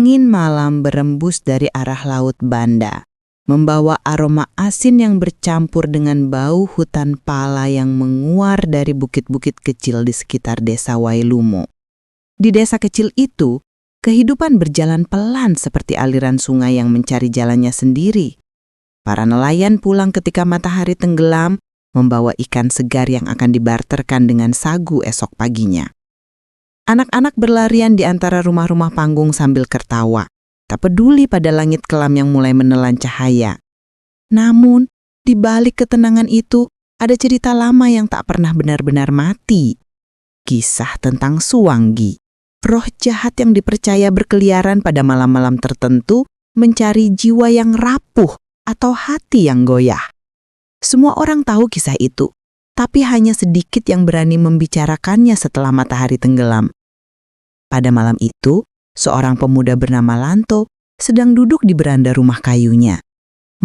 Angin malam berembus dari arah Laut Banda, membawa aroma asin yang bercampur dengan bau hutan pala yang menguar dari bukit-bukit kecil di sekitar desa Wailumo. Di desa kecil itu, kehidupan berjalan pelan seperti aliran sungai yang mencari jalannya sendiri. Para nelayan pulang ketika matahari tenggelam, membawa ikan segar yang akan dibarterkan dengan sagu esok paginya. Anak-anak berlarian di antara rumah-rumah panggung sambil tertawa, tak peduli pada langit kelam yang mulai menelan cahaya. Namun, di balik ketenangan itu, ada cerita lama yang tak pernah benar-benar mati. Kisah tentang Suwanggi, roh jahat yang dipercaya berkeliaran pada malam-malam tertentu, mencari jiwa yang rapuh atau hati yang goyah. Semua orang tahu kisah itu, tapi hanya sedikit yang berani membicarakannya setelah matahari tenggelam. Pada malam itu, seorang pemuda bernama Lanto sedang duduk di beranda rumah kayunya.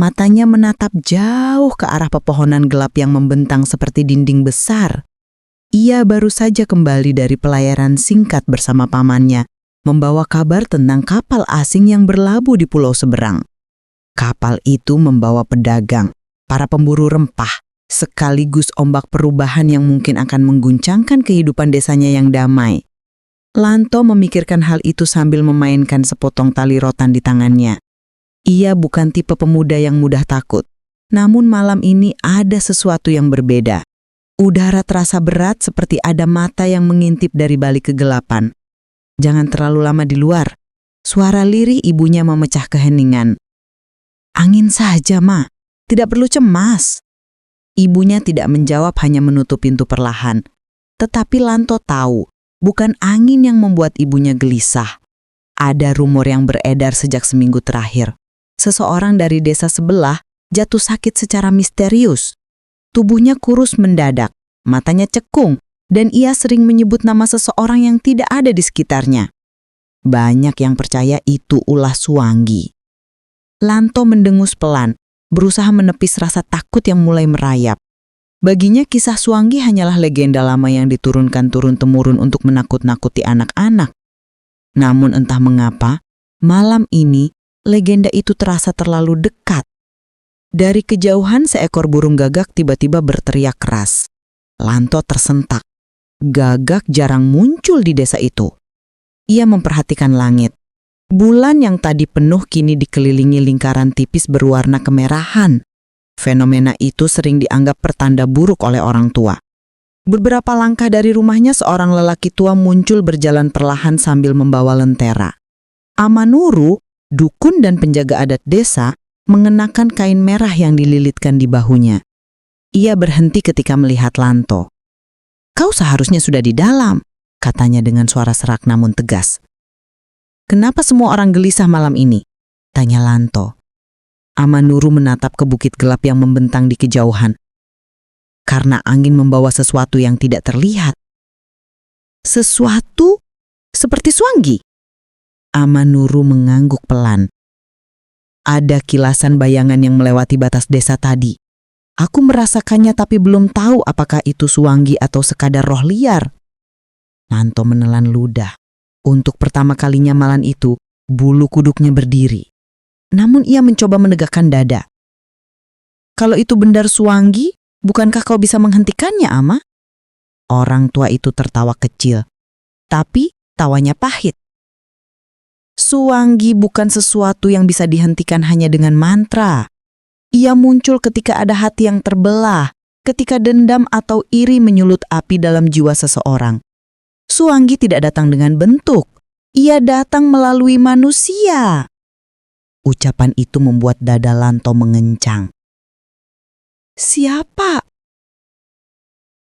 Matanya menatap jauh ke arah pepohonan gelap yang membentang seperti dinding besar. Ia baru saja kembali dari pelayaran singkat bersama pamannya, membawa kabar tentang kapal asing yang berlabuh di pulau seberang. Kapal itu membawa pedagang, para pemburu rempah, sekaligus ombak perubahan yang mungkin akan mengguncangkan kehidupan desanya yang damai. Lanto memikirkan hal itu sambil memainkan sepotong tali rotan di tangannya. Ia bukan tipe pemuda yang mudah takut, namun malam ini ada sesuatu yang berbeda. Udara terasa berat seperti ada mata yang mengintip dari balik kegelapan. Jangan terlalu lama di luar. Suara lirih ibunya memecah keheningan. Angin saja, Ma. Tidak perlu cemas. Ibunya tidak menjawab, hanya menutup pintu perlahan. Tetapi Lanto tahu, bukan angin yang membuat ibunya gelisah. Ada rumor yang beredar sejak seminggu terakhir. Seseorang dari desa sebelah jatuh sakit secara misterius. Tubuhnya kurus mendadak, matanya cekung, dan ia sering menyebut nama seseorang yang tidak ada di sekitarnya. Banyak yang percaya itu ulah Suwanggi. Lanto mendengus pelan, berusaha menepis rasa takut yang mulai merayap. Baginya kisah Suwanggi hanyalah legenda lama yang diturunkan turun-temurun untuk menakut-nakuti anak-anak. Namun entah mengapa, malam ini legenda itu terasa terlalu dekat. Dari kejauhan seekor burung gagak tiba-tiba berteriak keras. Lanto tersentak. Gagak jarang muncul di desa itu. Ia memperhatikan langit. Bulan yang tadi penuh kini dikelilingi lingkaran tipis berwarna kemerahan. Fenomena itu sering dianggap pertanda buruk oleh orang tua. Beberapa langkah dari rumahnya seorang lelaki tua muncul berjalan perlahan sambil membawa lentera. Amanuru, dukun dan penjaga adat desa, mengenakan kain merah yang dililitkan di bahunya. Ia berhenti ketika melihat Lanto. "Kau seharusnya sudah di dalam," katanya dengan suara serak namun tegas. "Kenapa semua orang gelisah malam ini?" tanya Lanto. Amanuru menatap ke bukit gelap yang membentang di kejauhan. "Karena angin membawa sesuatu yang tidak terlihat." "Sesuatu? Seperti Suwanggi?" Amanuru mengangguk pelan. "Ada kilasan bayangan yang melewati batas desa tadi. Aku merasakannya tapi belum tahu apakah itu Suwanggi atau sekadar roh liar." Lanto menelan ludah. Untuk pertama kalinya malam itu, bulu kuduknya berdiri. Namun ia mencoba menegakkan dada. "Kalau itu benar Suwanggi, bukankah kau bisa menghentikannya, Ama?" Orang tua itu tertawa kecil, tapi tawanya pahit. "Suwanggi bukan sesuatu yang bisa dihentikan hanya dengan mantra. Ia muncul ketika ada hati yang terbelah, ketika dendam atau iri menyulut api dalam jiwa seseorang. Suwanggi tidak datang dengan bentuk, ia datang melalui manusia." Ucapan itu membuat dada Lanto mengencang. "Siapa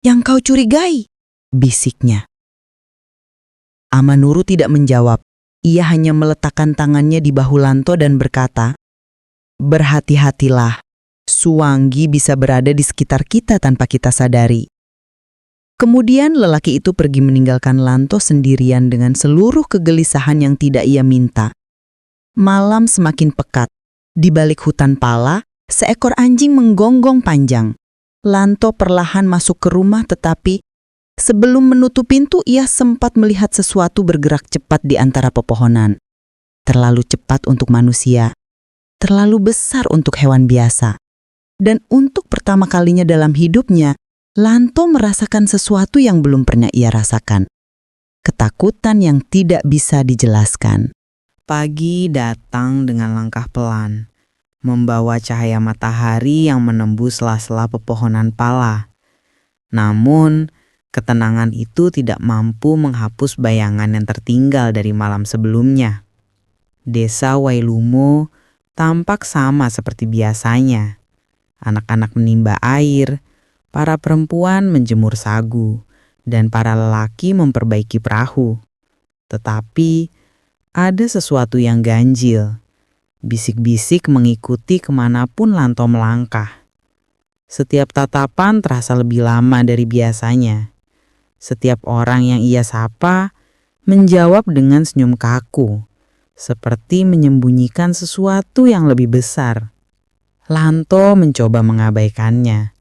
yang kau curigai?" bisiknya. Amanuru tidak menjawab. Ia hanya meletakkan tangannya di bahu Lanto dan berkata, "Berhati-hatilah, Suwanggi bisa berada di sekitar kita tanpa kita sadari." Kemudian lelaki itu pergi meninggalkan Lanto sendirian dengan seluruh kegelisahan yang tidak ia minta. Malam semakin pekat. Di balik hutan pala, seekor anjing menggonggong panjang. Lanto perlahan masuk ke rumah, tetapi sebelum menutup pintu ia sempat melihat sesuatu bergerak cepat di antara pepohonan. terlalu cepat untuk manusia, terlalu besar untuk hewan biasa. Dan untuk pertama kalinya dalam hidupnya, Lanto merasakan sesuatu yang belum pernah ia rasakan. Ketakutan yang tidak bisa dijelaskan. Pagi datang dengan langkah pelan, membawa cahaya matahari yang menembus sela-sela pepohonan pala. Namun, ketenangan itu tidak mampu menghapus bayangan yang tertinggal dari malam sebelumnya. Desa Wailumo tampak sama seperti biasanya. Anak-anak menimba air, para perempuan menjemur sagu, dan para lelaki memperbaiki perahu. Tetapi ada sesuatu yang ganjil. Bisik-bisik mengikuti kemanapun Lanto melangkah. Setiap tatapan terasa lebih lama dari biasanya. Setiap orang yang ia sapa menjawab dengan senyum kaku, seperti menyembunyikan sesuatu yang lebih besar. Lanto mencoba mengabaikannya.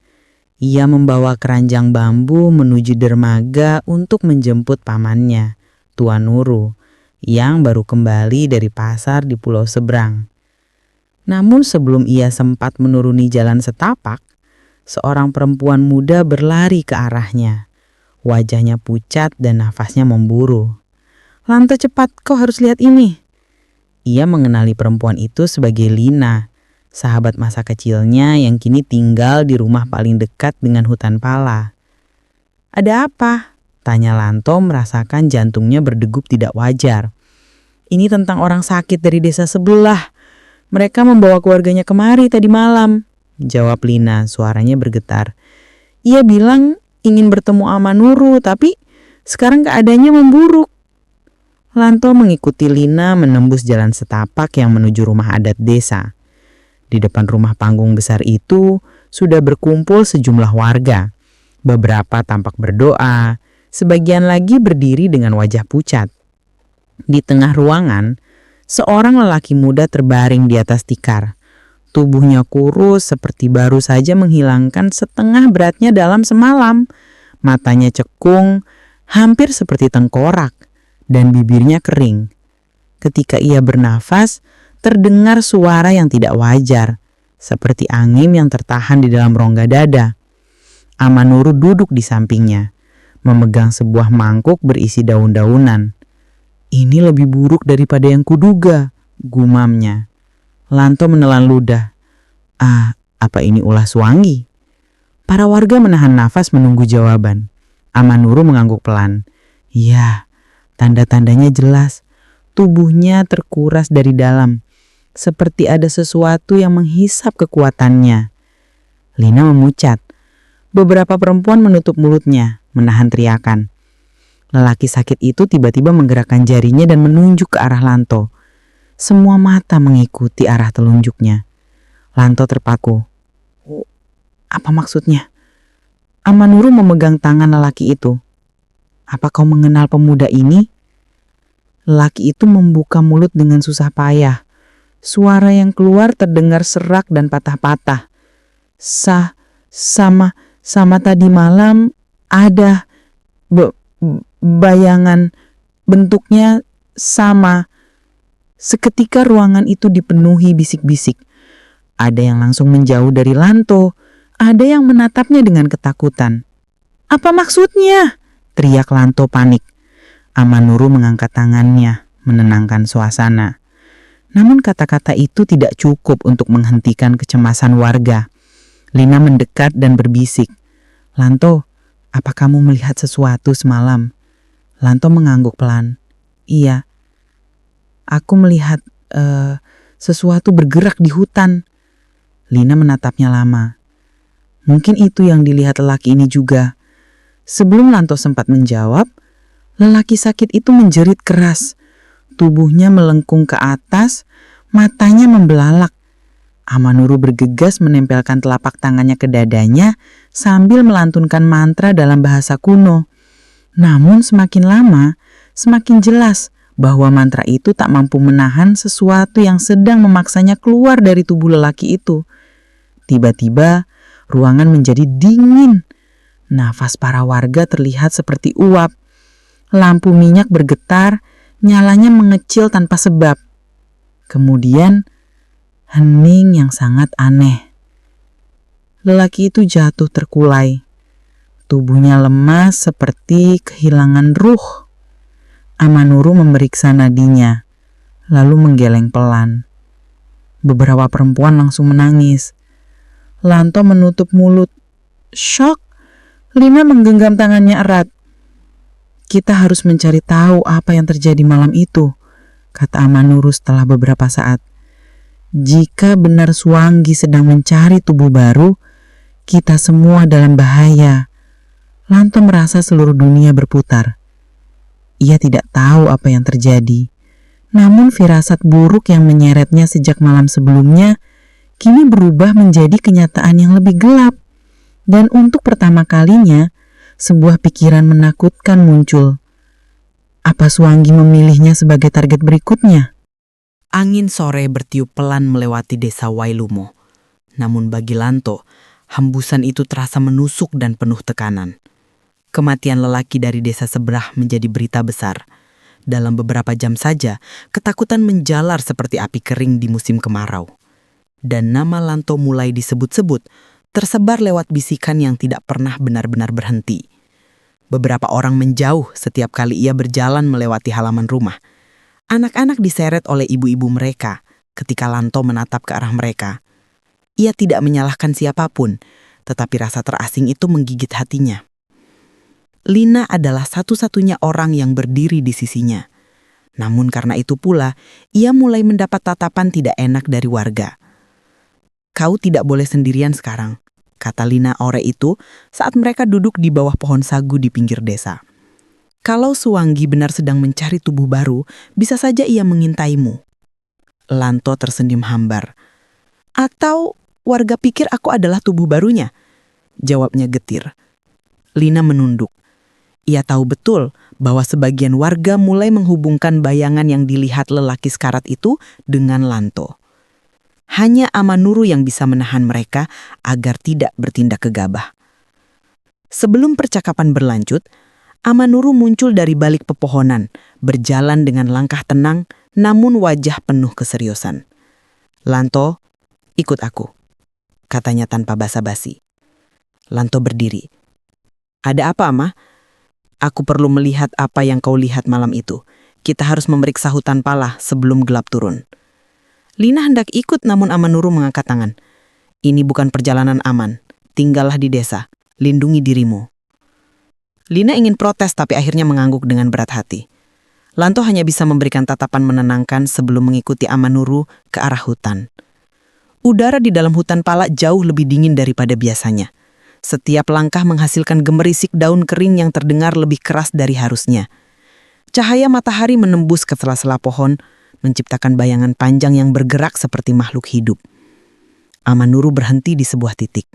Ia membawa keranjang bambu menuju dermaga untuk menjemput pamannya, Tuan Nuru, yang baru kembali dari pasar di pulau seberang. Namun sebelum ia sempat menuruni jalan setapak, seorang perempuan muda berlari ke arahnya. Wajahnya pucat dan nafasnya memburu. "Lanto, cepat, kau harus lihat ini." Ia mengenali perempuan itu sebagai Lina, sahabat masa kecilnya yang kini tinggal di rumah paling dekat dengan hutan pala. "Ada apa?" tanya Lanto merasakan jantungnya berdegup tidak wajar. "Ini tentang orang sakit dari desa sebelah. Mereka membawa keluarganya kemari tadi malam," jawab Lina, suaranya bergetar. "Ia bilang ingin bertemu Amanuru, tapi sekarang keadaannya memburuk." Lanto mengikuti Lina menembus jalan setapak yang menuju rumah adat desa. Di depan rumah panggung besar itu sudah berkumpul sejumlah warga. Beberapa tampak berdoa, sebagian lagi berdiri dengan wajah pucat. Di tengah ruangan, seorang lelaki muda terbaring di atas tikar. Tubuhnya kurus seperti baru saja menghilangkan setengah beratnya dalam semalam. Matanya cekung, hampir seperti tengkorak, dan bibirnya kering. Ketika ia bernafas, terdengar suara yang tidak wajar, seperti angin yang tertahan di dalam rongga dada. Amanuru duduk di sampingnya, memegang sebuah mangkuk berisi daun-daunan. "Ini lebih buruk daripada yang kuduga," gumamnya. Lanto menelan ludah. Apa ini ulah Suwangi? Para warga menahan nafas menunggu jawaban. Amanuru mengangguk pelan. "Ya, tanda-tandanya jelas. Tubuhnya terkuras dari dalam, seperti ada sesuatu yang menghisap kekuatannya." Lina memucat. Beberapa perempuan menutup mulutnya, menahan teriakan. Lelaki sakit itu tiba-tiba menggerakkan jarinya dan menunjuk ke arah Lanto. Semua mata mengikuti arah telunjuknya. Lanto terpaku. "Apa maksudnya?" Amanuru memegang tangan lelaki itu. "Apa kau mengenal pemuda ini?" Lelaki itu membuka mulut dengan susah payah. Suara yang keluar terdengar serak dan patah-patah. Sama tadi malam ada bayangan, bentuknya sama." Seketika ruangan itu dipenuhi bisik-bisik. Ada yang langsung menjauh dari Lanto, ada yang menatapnya dengan ketakutan. "Apa maksudnya?" teriak Lanto panik. Amanuru mengangkat tangannya, menenangkan suasana. Namun kata-kata itu tidak cukup untuk menghentikan kecemasan warga. Lina mendekat dan berbisik. "Lanto, apa kamu melihat sesuatu semalam?" Lanto mengangguk pelan. "Iya, aku melihat sesuatu bergerak di hutan." Lina menatapnya lama. Mungkin itu yang dilihat lelaki ini juga. Sebelum Lanto sempat menjawab, lelaki sakit itu menjerit keras. Tubuhnya melengkung ke atas, matanya membelalak. Amanuru bergegas menempelkan telapak tangannya ke dadanya sambil melantunkan mantra dalam bahasa kuno. Namun semakin lama, semakin jelas bahwa mantra itu tak mampu menahan sesuatu yang sedang memaksanya keluar dari tubuh lelaki itu. Tiba-tiba, ruangan menjadi dingin. Nafas para warga terlihat seperti uap. Lampu minyak bergetar, nyalanya mengecil tanpa sebab. Kemudian hening yang sangat aneh. Lelaki itu jatuh terkulai. Tubuhnya lemas seperti kehilangan ruh. Amanuru memeriksa nadinya, lalu menggeleng pelan. Beberapa perempuan langsung menangis. Lanto menutup mulut. Syok. Lina menggenggam tangannya erat. Kita harus mencari tahu apa yang terjadi malam itu, kata Amanuru setelah beberapa saat. Jika benar Suanggi sedang mencari tubuh baru, kita semua dalam bahaya. Lanto merasa seluruh dunia berputar. Ia tidak tahu apa yang terjadi. Namun firasat buruk yang menyeretnya sejak malam sebelumnya kini berubah menjadi kenyataan yang lebih gelap. Dan untuk pertama kalinya, sebuah pikiran menakutkan muncul. Apa Suanggi memilihnya sebagai target berikutnya? Angin sore bertiup pelan melewati desa Wailumo. Namun bagi Lanto, hembusan itu terasa menusuk dan penuh tekanan. Kematian lelaki dari desa seberang menjadi berita besar. Dalam beberapa jam saja, ketakutan menjalar seperti api kering di musim kemarau. Dan nama Lanto mulai disebut-sebut, tersebar lewat bisikan yang tidak pernah benar-benar berhenti. Beberapa orang menjauh setiap kali ia berjalan melewati halaman rumah. Anak-anak diseret oleh ibu-ibu mereka ketika Lanto menatap ke arah mereka. Ia tidak menyalahkan siapapun, tetapi rasa terasing itu menggigit hatinya. Lina adalah satu-satunya orang yang berdiri di sisinya. Namun karena itu pula, ia mulai mendapat tatapan tidak enak dari warga. Kau tidak boleh sendirian sekarang, kata Lina Ore itu saat mereka duduk di bawah pohon sagu di pinggir desa. Kalau Suanggi benar sedang mencari tubuh baru, bisa saja ia mengintaimu. Lanto tersenyum hambar. Atau warga pikir aku adalah tubuh barunya? Jawabnya getir. Lina menunduk. Ia tahu betul bahwa sebagian warga mulai menghubungkan bayangan yang dilihat lelaki sekarat itu dengan Lanto. Hanya Amanuru yang bisa menahan mereka agar tidak bertindak gegabah. Sebelum percakapan berlanjut, Amanuru muncul dari balik pepohonan, berjalan dengan langkah tenang namun wajah penuh keseriusan. Lanto, ikut aku, katanya tanpa basa-basi. Lanto berdiri. Ada apa, Ama? Aku perlu melihat apa yang kau lihat malam itu. Kita harus memeriksa hutan pala sebelum gelap turun. Lina hendak ikut namun Amanuru mengangkat tangan. Ini bukan perjalanan aman. Tinggallah di desa. Lindungi dirimu. Lina ingin protes tapi akhirnya mengangguk dengan berat hati. Lanto hanya bisa memberikan tatapan menenangkan sebelum mengikuti Amanuru ke arah hutan. Udara di dalam hutan pala jauh lebih dingin daripada biasanya. Setiap langkah menghasilkan gemerisik daun kering yang terdengar lebih keras dari harusnya. Cahaya matahari menembus ke sela-sela pohon, menciptakan bayangan panjang yang bergerak seperti makhluk hidup. Amanuru berhenti di sebuah titik.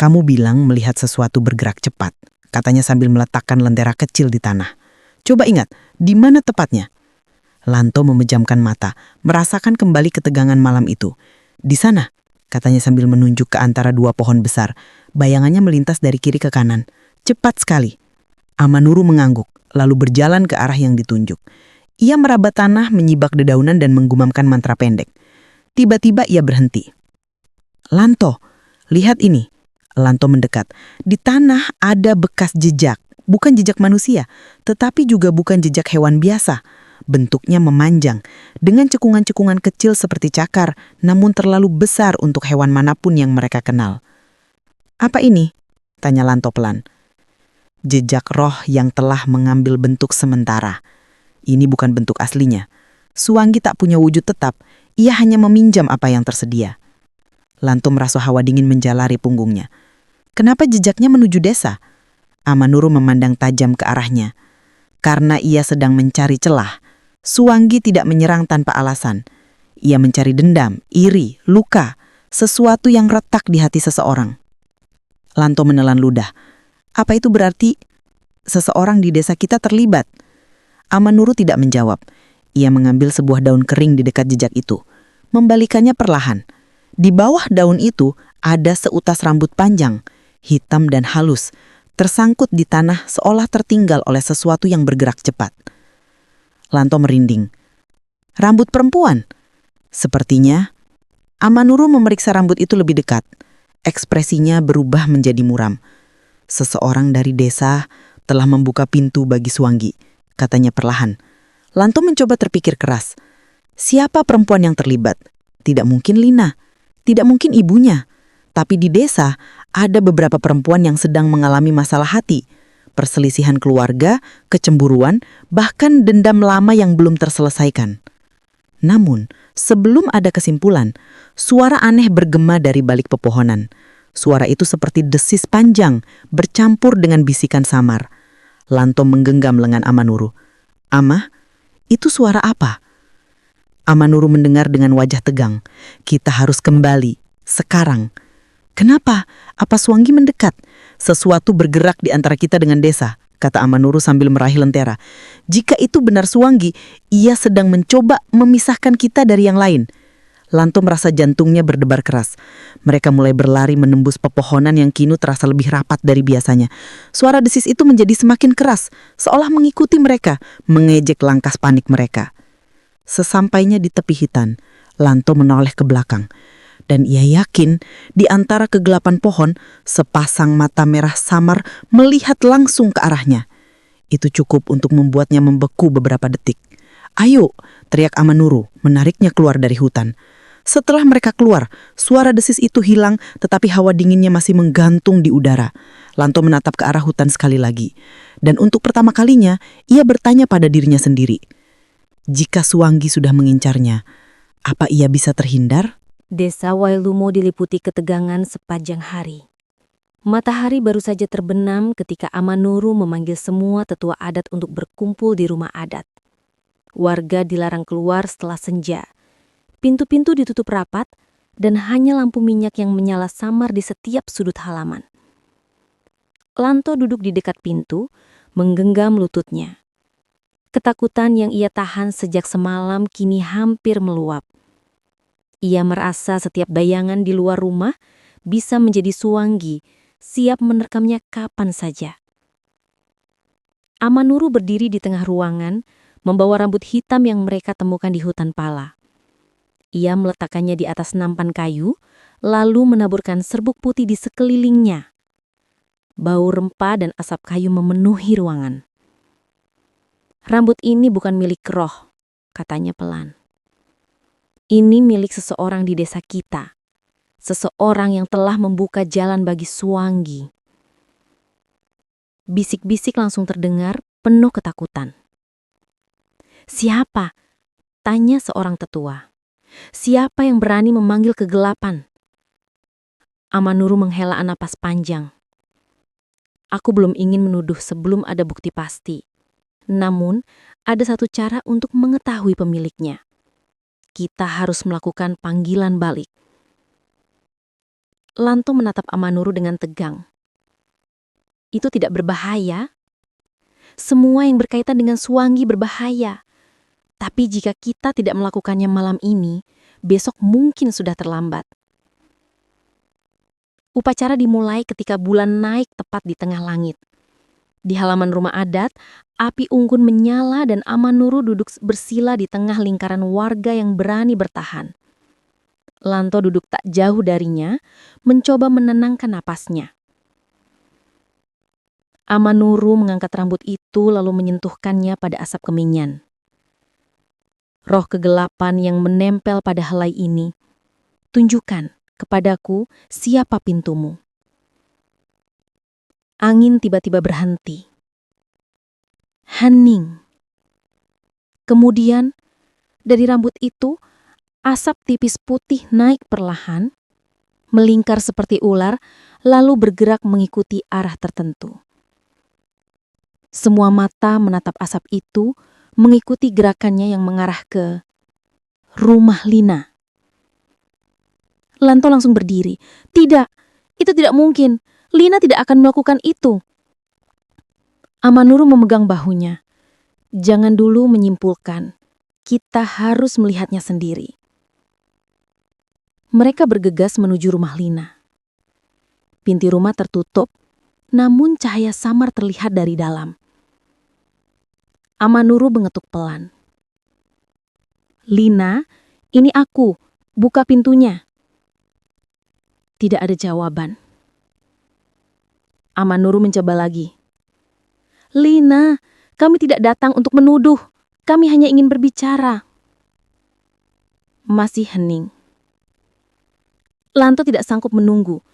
Kamu bilang melihat sesuatu bergerak cepat, katanya sambil meletakkan lentera kecil di tanah. Coba ingat, di mana tepatnya? Lanto memejamkan mata, merasakan kembali ketegangan malam itu. Di sana, katanya sambil menunjuk ke antara dua pohon besar. Bayangannya melintas dari kiri ke kanan. Cepat sekali. Amanuru mengangguk, lalu berjalan ke arah yang ditunjuk. Ia meraba tanah, menyibak dedaunan dan menggumamkan mantra pendek. Tiba-tiba ia berhenti. Lanto, lihat ini. Lanto mendekat. Di tanah ada bekas jejak. Bukan jejak manusia, tetapi juga bukan jejak hewan biasa. Bentuknya memanjang, dengan cekungan-cekungan kecil seperti cakar, namun terlalu besar untuk hewan manapun yang mereka kenal. Apa ini? Tanya Lanto pelan. Jejak roh yang telah mengambil bentuk sementara. Ini bukan bentuk aslinya. Suanggi tak punya wujud tetap, ia hanya meminjam apa yang tersedia. Lanto merasa hawa dingin menjalari punggungnya. Kenapa jejaknya menuju desa? Amanuru memandang tajam ke arahnya. Karena ia sedang mencari celah. Suanggi tidak menyerang tanpa alasan. Ia mencari dendam, iri, luka, sesuatu yang retak di hati seseorang. Lanto menelan ludah. Apa itu berarti seseorang di desa kita terlibat? Amanuru tidak menjawab. Ia mengambil sebuah daun kering di dekat jejak itu, membalikannya perlahan. Di bawah daun itu ada seutas rambut panjang, hitam dan halus, tersangkut di tanah seolah tertinggal oleh sesuatu yang bergerak cepat. Lanto merinding. Rambut perempuan. Sepertinya Amanuru memeriksa rambut itu lebih dekat. Ekspresinya berubah menjadi muram. Seseorang dari desa telah membuka pintu bagi Suanggi, katanya perlahan. Lanto mencoba terpikir keras. Siapa perempuan yang terlibat? Tidak mungkin Lina, tidak mungkin ibunya. Tapi di desa ada beberapa perempuan yang sedang mengalami masalah hati. Perselisihan keluarga, kecemburuan, bahkan dendam lama yang belum terselesaikan. Namun, sebelum ada kesimpulan, suara aneh bergema dari balik pepohonan. Suara itu seperti desis panjang, bercampur dengan bisikan samar. Lanto menggenggam lengan Amanuru. "Amah, itu suara apa?" Amanuru mendengar dengan wajah tegang. "Kita harus kembali, sekarang." "Kenapa? Apa Suanggi mendekat? Sesuatu bergerak di antara kita dengan desa," kata Amanuru sambil meraih lentera. "Jika itu benar Suanggi, ia sedang mencoba memisahkan kita dari yang lain." Lanto merasa jantungnya berdebar keras. Mereka mulai berlari menembus pepohonan yang kini terasa lebih rapat dari biasanya. Suara desis itu menjadi semakin keras, seolah mengikuti mereka, mengejek langkah panik mereka. Sesampainya di tepi hitan, Lanto menoleh ke belakang. Dan ia yakin di antara kegelapan pohon, sepasang mata merah samar melihat langsung ke arahnya. Itu cukup untuk membuatnya membeku beberapa detik. "Ayo!" teriak Amanuru, menariknya keluar dari hutan. Setelah mereka keluar, suara desis itu hilang, tetapi hawa dinginnya masih menggantung di udara. Lanto menatap ke arah hutan sekali lagi. Dan untuk pertama kalinya, ia bertanya pada dirinya sendiri. Jika Suanggi sudah mengincarnya, apa ia bisa terhindar? Desa Wailumo diliputi ketegangan sepanjang hari. Matahari baru saja terbenam ketika Amanuru memanggil semua tetua adat untuk berkumpul di rumah adat. Warga dilarang keluar setelah senja. Pintu-pintu ditutup rapat dan hanya lampu minyak yang menyala samar di setiap sudut halaman. Lanto duduk di dekat pintu, menggenggam lututnya. Ketakutan yang ia tahan sejak semalam kini hampir meluap. Ia merasa setiap bayangan di luar rumah bisa menjadi Suanggi, siap menerkamnya kapan saja. Amanuru berdiri di tengah ruangan, membawa rambut hitam yang mereka temukan di hutan pala. Ia meletakkannya di atas nampan kayu, lalu menaburkan serbuk putih di sekelilingnya. Bau rempah dan asap kayu memenuhi ruangan. "Rambut ini bukan milik roh," katanya pelan. "Ini milik seseorang di desa kita. Seseorang yang telah membuka jalan bagi Suanggi." Bisik-bisik langsung terdengar, penuh ketakutan. "Siapa?" tanya seorang tetua. "Siapa yang berani memanggil kegelapan?" Amanuru menghela napas panjang. "Aku belum ingin menuduh sebelum ada bukti pasti. Namun, ada satu cara untuk mengetahui pemiliknya. Kita harus melakukan panggilan balik." Lanto menatap Amanuru dengan tegang. "Itu tidak berbahaya? Semua yang berkaitan dengan Suanggi berbahaya. Tapi jika kita tidak melakukannya malam ini, besok mungkin sudah terlambat." Upacara dimulai ketika bulan naik tepat di tengah langit. Di halaman rumah adat, api unggun menyala dan Amanuru duduk bersila di tengah lingkaran warga yang berani bertahan. Lanto duduk tak jauh darinya, mencoba menenangkan napasnya. Amanuru mengangkat rambut itu lalu menyentuhkannya pada asap kemenyan. "Roh kegelapan yang menempel pada helai ini, tunjukkan kepadaku siapa pintumu." Angin tiba-tiba berhenti. Hening. Kemudian, dari rambut itu, asap tipis putih naik perlahan, melingkar seperti ular, lalu bergerak mengikuti arah tertentu. Semua mata menatap asap itu, mengikuti gerakannya yang mengarah ke rumah Lina. Lanto langsung berdiri. "Tidak, itu tidak mungkin. Lina tidak akan melakukan itu." Amanuru memegang bahunya. "Jangan dulu menyimpulkan. Kita harus melihatnya sendiri." Mereka bergegas menuju rumah Lina. Pintu rumah tertutup, namun cahaya samar terlihat dari dalam. Amanuru mengetuk pelan. "Lina, ini aku. Buka pintunya." Tidak ada jawaban. Amanuru mencoba lagi. "Lina, kami tidak datang untuk menuduh. Kami hanya ingin berbicara." Masih hening. Lanto tidak sanggup menunggu.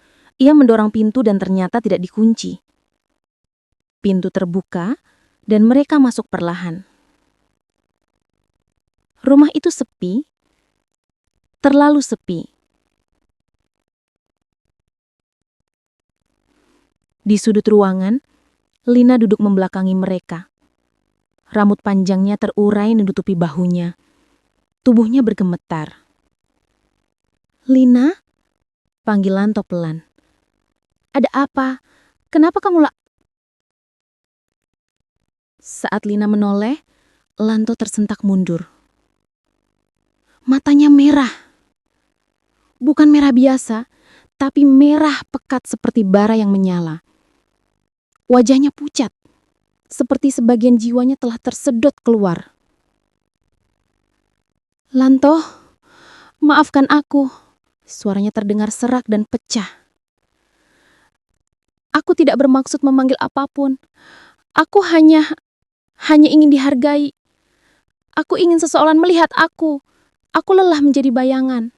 Ia mendorong pintu dan ternyata tidak dikunci. Pintu terbuka dan mereka masuk perlahan. Rumah itu sepi, terlalu sepi. Di sudut ruangan, Lina duduk membelakangi mereka. Rambut panjangnya terurai menutupi bahunya. Tubuhnya bergemetar. "Lina?" panggil Lanto pelan. "Ada apa? Kenapa kamu Saat Lina menoleh, Lanto tersentak mundur. Matanya merah. Bukan merah biasa, tapi merah pekat seperti bara yang menyala. Wajahnya pucat, seperti sebagian jiwanya telah tersedot keluar. "Lanto, maafkan aku." Suaranya terdengar serak dan pecah. "Aku tidak bermaksud memanggil apapun. Aku hanya ingin dihargai. Aku ingin seseorang melihat aku. Aku lelah menjadi bayangan."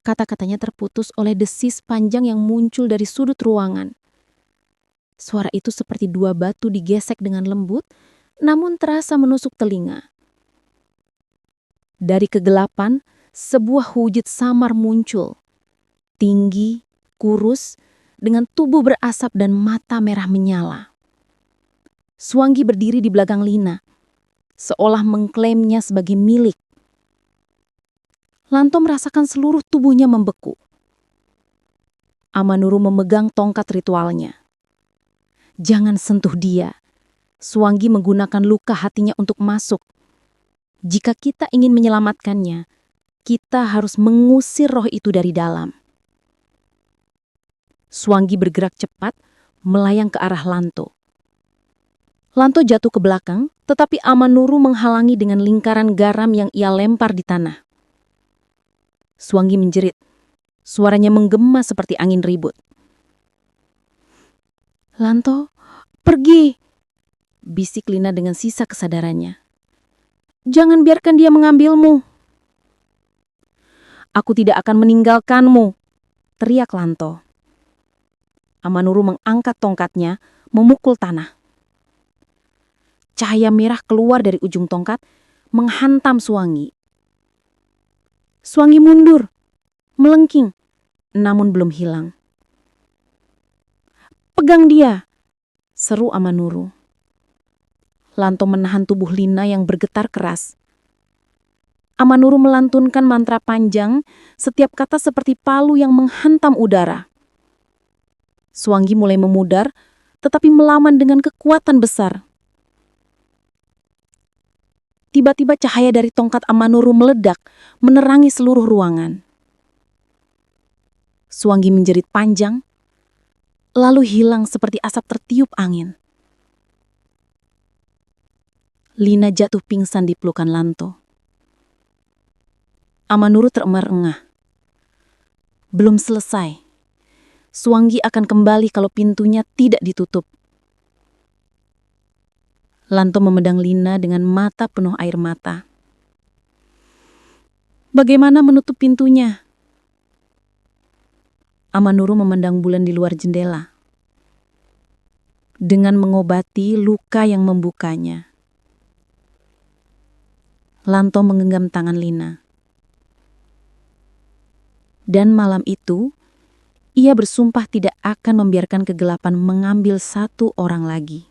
Kata-katanya terputus oleh desis panjang yang muncul dari sudut ruangan. Suara itu seperti dua batu digesek dengan lembut, namun terasa menusuk telinga. Dari kegelapan, sebuah wujud samar muncul. Tinggi, kurus, dengan tubuh berasap dan mata merah menyala. Suanggi berdiri di belakang Lina, seolah mengklaimnya sebagai milik. Lanto merasakan seluruh tubuhnya membeku. Amanuru memegang tongkat ritualnya. "Jangan sentuh dia." Suanggi menggunakan luka hatinya untuk masuk. Jika kita ingin menyelamatkannya, kita harus mengusir roh itu dari dalam. Suanggi bergerak cepat, melayang ke arah Lanto. Lanto jatuh ke belakang, tetapi Amanuru menghalangi dengan lingkaran garam yang ia lempar di tanah. Suanggi menjerit. Suaranya menggema seperti angin ribut. "Lanto, pergi!" bisik Lina dengan sisa kesadarannya. "Jangan biarkan dia mengambilmu." "Aku tidak akan meninggalkanmu," teriak Lanto. Amanuru mengangkat tongkatnya, memukul tanah. Cahaya merah keluar dari ujung tongkat, menghantam Suanggi. Suanggi mundur, melengking, namun belum hilang. "Pegang dia!" seru Amanuru. Lanto menahan tubuh Lina yang bergetar keras. Amanuru melantunkan mantra panjang, setiap kata seperti palu yang menghantam udara. Suanggi mulai memudar, tetapi melawan dengan kekuatan besar. Tiba-tiba cahaya dari tongkat Amanuru meledak, menerangi seluruh ruangan. Suanggi menjerit panjang, lalu hilang seperti asap tertiup angin. Lina jatuh pingsan di pelukan Lanto. Amanuru terengah-engah. Belum selesai. Suanggi akan kembali kalau pintunya tidak ditutup. Lanto memandang Lina dengan mata penuh air mata. "Bagaimana menutup pintunya?" Amanuru memandang bulan di luar jendela. "Dengan mengobati luka yang membukanya." Lanto menggenggam tangan Lina. Dan malam itu, ia bersumpah tidak akan membiarkan kegelapan mengambil satu orang lagi.